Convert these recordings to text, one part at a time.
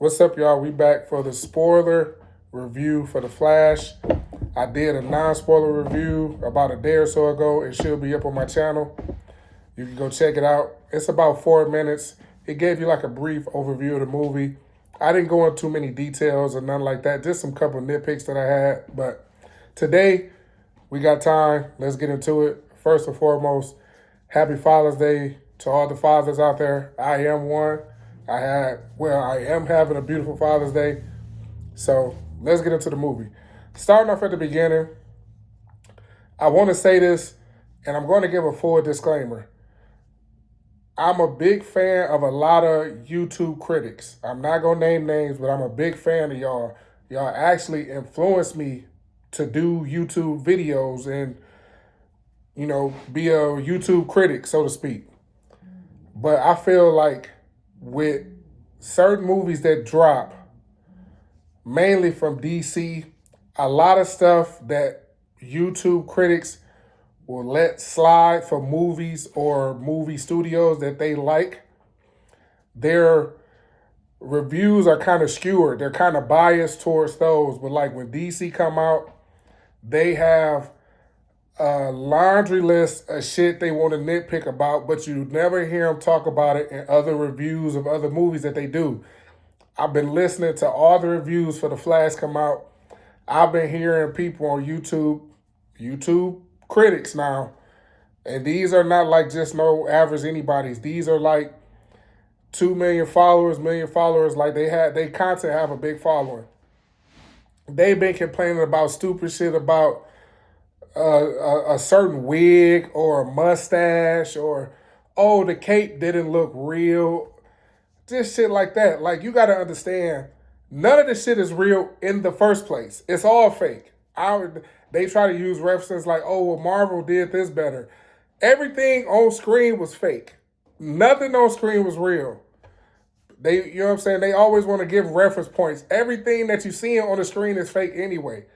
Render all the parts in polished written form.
What's up, y'all? We back for the spoiler review for The Flash. I did a non-spoiler review about a day or so ago. It should be up on my channel. You can go check it out. It's about 4 minutes. It gave you like a brief overview of the movie. I didn't go into too many details or nothing like that. Just some couple nitpicks that I had. But today, we got time. Let's get into it. First and foremost, happy Father's Day to all the fathers out there. I am one. I am having a beautiful Father's Day. So let's get into the movie. Starting off at the beginning, I want to say this, and I'm going to give a full disclaimer. I'm a big fan of a lot of YouTube critics. I'm not going to name names, but I'm a big fan of y'all. Y'all actually influenced me to do YouTube videos and, be a YouTube critic, so to speak. But I feel like with certain movies that drop, mainly from DC, a lot of stuff that YouTube critics will let slide for movies or movie studios that they like, their reviews are kind of skewed. They're kind of biased towards those. But like when DC come out, they have a laundry list of shit they want to nitpick about, but you never hear them talk about it in other reviews of other movies that they do. I've been listening to all the reviews for The Flash come out. I've been hearing people on YouTube critics now, and these are not like just no average anybody's. These are like 2 million followers, million followers. Like they content have a big following. They've been complaining about stupid shit about a certain wig or a mustache or, oh, the cape didn't look real. Just shit like that. Like, you got to understand, none of this shit is real in the first place. It's all fake. They try to use references like, oh, well, Marvel did this better. Everything on screen was fake. Nothing on screen was real. You know what I'm saying? They always want to give reference points. Everything that you see on the screen is fake anyway.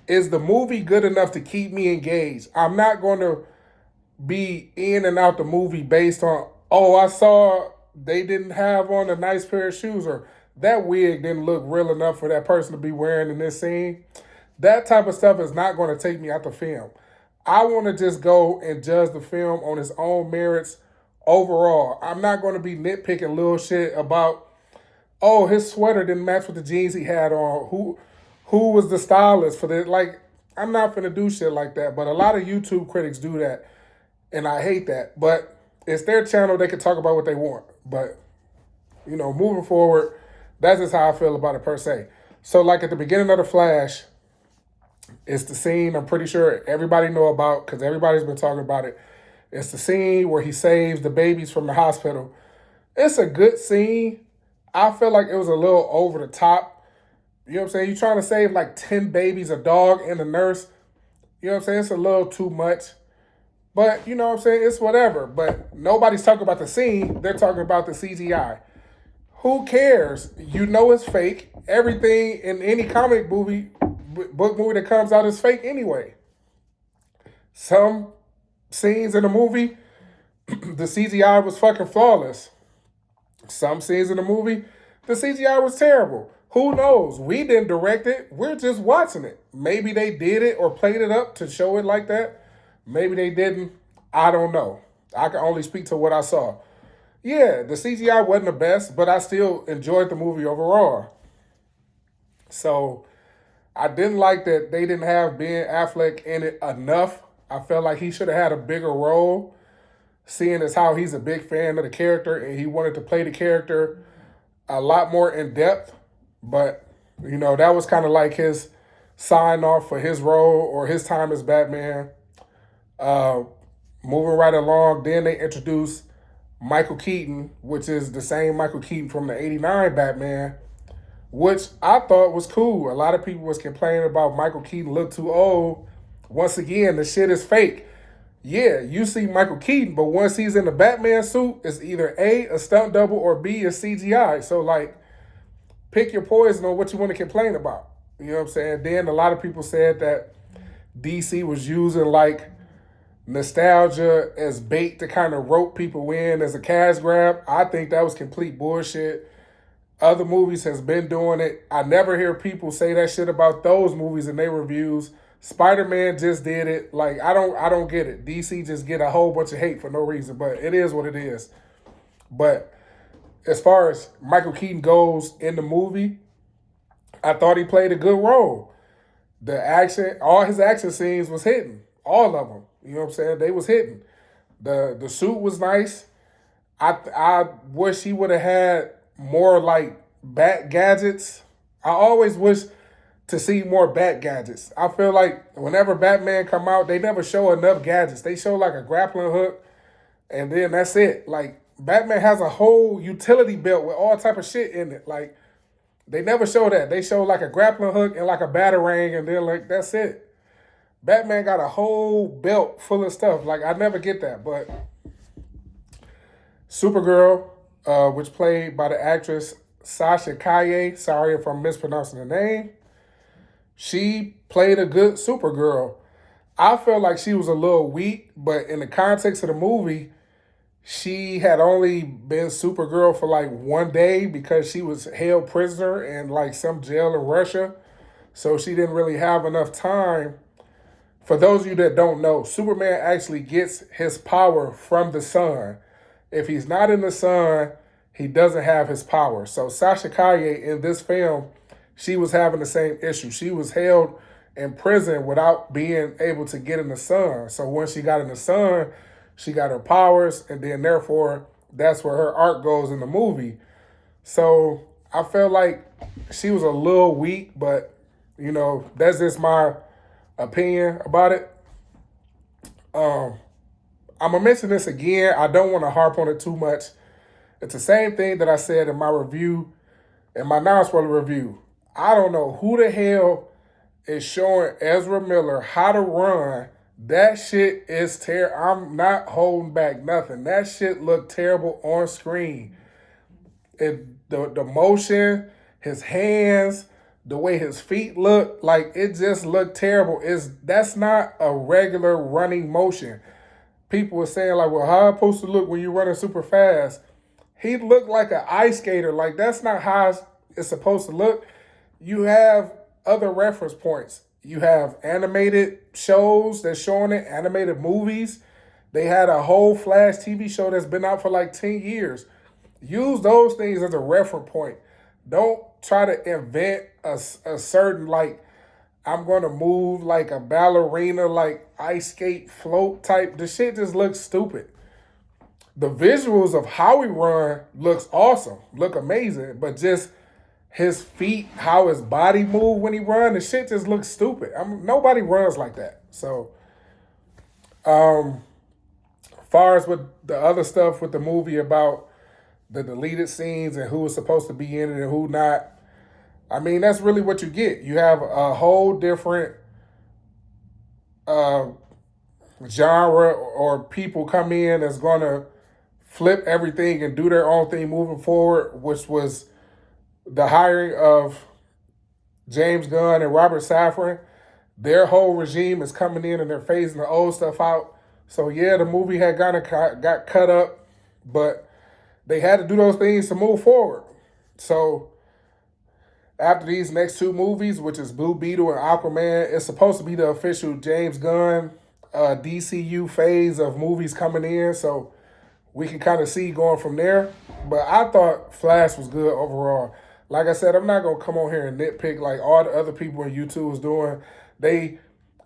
Is the movie good enough to keep me engaged? I'm not going to be in and out the movie based on, oh, I saw they didn't have on a nice pair of shoes, or that wig didn't look real enough for that person to be wearing in this scene. That type of stuff is not going to take me out the film. I want to just go and judge the film on its own merits overall. I'm not going to be nitpicking little shit about, oh, his sweater didn't match with the jeans he had on. Who was the stylist for this? Like, I'm not gonna do shit like that. But a lot of YouTube critics do that, and I hate that. But it's their channel; they can talk about what they want. But moving forward, that's just how I feel about it per se. So, like at the beginning of the Flash, it's the scene I'm pretty sure everybody know about because everybody's been talking about it. It's the scene where he saves the babies from the hospital. It's a good scene. I feel like it was a little over the top. You know what I'm saying? You're trying to save like 10 babies, a dog, and a nurse. You know what I'm saying? It's a little too much. But, you know what I'm saying? It's whatever. But nobody's talking about the scene. They're talking about the CGI. Who cares? You know it's fake. Everything in any comic movie, book movie that comes out is fake anyway. Some scenes in the movie, the CGI was fucking flawless. Some scenes in the movie, the CGI was terrible. Who knows? We didn't direct it. We're just watching it. Maybe they did it or played it up to show it like that. Maybe they didn't. I don't know. I can only speak to what I saw. Yeah, the CGI wasn't the best, but I still enjoyed the movie overall. So I didn't like that they didn't have Ben Affleck in it enough. I felt like he should have had a bigger role, seeing as how he's a big fan of the character and he wanted to play the character a lot more in depth. But, that was kind of like his sign off for his role or his time as Batman. Uh, Moving right along, then they introduced Michael Keaton, which is the same Michael Keaton from the '89 Batman, which I thought was cool. A lot of people was complaining about Michael Keaton look too old. Once again, the shit is fake. Yeah, you see Michael Keaton, but once he's in the Batman suit, it's either a stunt double, or B, a CGI. So, like, pick your poison on what you want to complain about. You know what I'm saying? Then a lot of people said that DC was using, like, nostalgia as bait to kind of rope people in as a cash grab. I think that was complete bullshit. Other movies has been doing it. I never hear people say that shit about those movies in their reviews. Spider-Man just did it. Like I don't get it. DC just get a whole bunch of hate for no reason, but it is what it is. But as far as Michael Keaton goes in the movie, I thought he played a good role. The action, all his action scenes was hitting. All of them. You know what I'm saying? They was hitting. The suit was nice. I wish he would have had more like bat gadgets. I always wish to see more bat gadgets. I feel like whenever Batman come out, they never show enough gadgets. They show like a grappling hook, and then that's it. Like Batman has a whole utility belt with all type of shit in it. Like they never show that. They show like a grappling hook and like a batarang, and then like that's it. Batman got a whole belt full of stuff. Like I never get that, but Supergirl, which played by the actress Sasha Kaye. Sorry if I'm mispronouncing the name. She played a good Supergirl. I felt like she was a little weak, but in the context of the movie, she had only been Supergirl for like one day because she was held prisoner in like some jail in Russia. So she didn't really have enough time. For those of you that don't know, Superman actually gets his power from the sun. If he's not in the sun, he doesn't have his power. So Sasha Kaye in this film, she was having the same issue. She was held in prison without being able to get in the sun. So when she got in the sun, she got her powers, and then therefore that's where her arc goes in the movie. So I felt like she was a little weak, but you know, that's just my opinion about it. I'm gonna mention this again. I don't want to harp on it too much. It's the same thing that I said in my review, in my non-spoiler review. I don't know who the hell is showing Ezra Miller how to run. That shit is terrible. I'm not holding back nothing. That shit looked terrible on screen. The motion, his hands, the way his feet look, like it just looked terrible. That's not a regular running motion. People were saying like, well, how am I supposed to look when you're running super fast? He looked like an ice skater. Like that's not how it's supposed to look. You have other reference points. You have animated shows that's showing it, animated movies. They had a whole Flash TV show that's been out for like 10 years. Use those things as a reference point. Don't try to invent a certain, like, I'm going to move like a ballerina, like ice skate float type. The shit just looks stupid. The visuals of how he run looks awesome, look amazing, but just his feet, how his body move when he run, the shit just looks stupid. Nobody runs like that. So, far as with the other stuff with the movie about the deleted scenes and who was supposed to be in it and who not, I mean, that's really what you get. You have a whole different genre or people come in that's going to flip everything and do their own thing moving forward, which was the hiring of James Gunn and Robert Safran. Their whole regime is coming in and they're phasing the old stuff out. So yeah, the movie had got cut up, but they had to do those things to move forward. So after these next two movies, which is Blue Beetle and Aquaman, it's supposed to be the official James Gunn DCU phase of movies coming in. So we can kind of see going from there. But I thought Flash was good overall. Like I said, I'm not going to come on here and nitpick like all the other people on YouTube was doing. They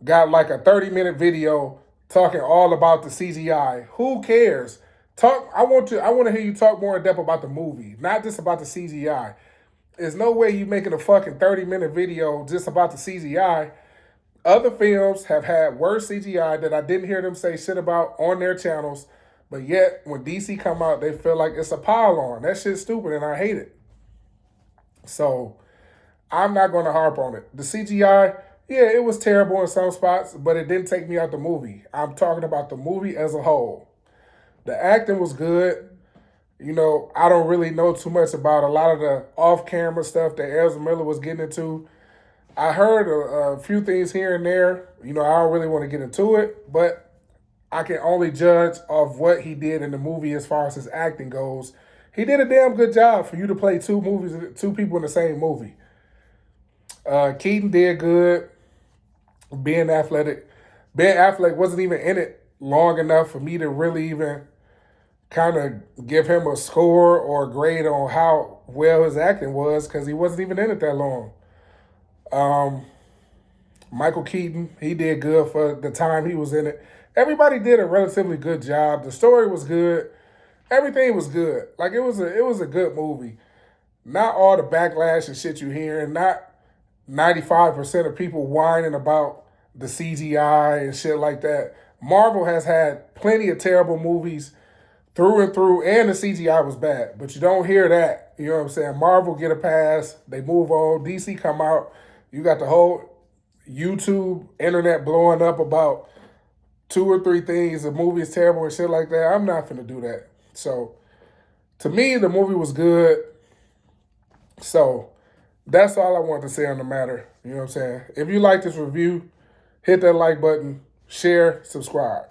got like a 30-minute video talking all about the CGI. Who cares? I want to hear you talk more in depth about the movie, not just about the CGI. There's no way you making a fucking 30-minute video just about the CGI. Other films have had worse CGI that I didn't hear them say shit about on their channels, but yet when DC come out, they feel like it's a pile on. That shit's stupid and I hate it. So I'm not going to harp on it. The CGI, yeah, it was terrible in some spots, but it didn't take me out the movie. I'm talking about the movie as a whole. The acting was good. You know, I don't really know too much about a lot of the off-camera stuff that Ezra Miller was getting into. I heard a few things here and there. You know, I don't really want to get into it, but I can only judge of what he did in the movie as far as his acting goes. he did a damn good job for you to play two people in the same movie. Keaton did good. Ben Affleck wasn't even in it long enough for me to really even kind of give him a score or a grade on how well his acting was because he wasn't even in it that long. Michael Keaton, he did good for the time he was in it. Everybody did a relatively good job. The story was good. Everything was good. Like it was a good movie. Not all the backlash and shit you hear, and not 95% of people whining about the CGI and shit like that. Marvel has had plenty of terrible movies through and through, and the CGI was bad. But you don't hear that. You know what I'm saying? Marvel get a pass. They move on. DC come out. You got the whole YouTube, internet blowing up about 2 or 3 things. The movie is terrible and shit like that. I'm not finna do that. So, to me, the movie was good. So, that's all I want to say on the matter. You know what I'm saying? If you like this review, hit that like button, share, subscribe.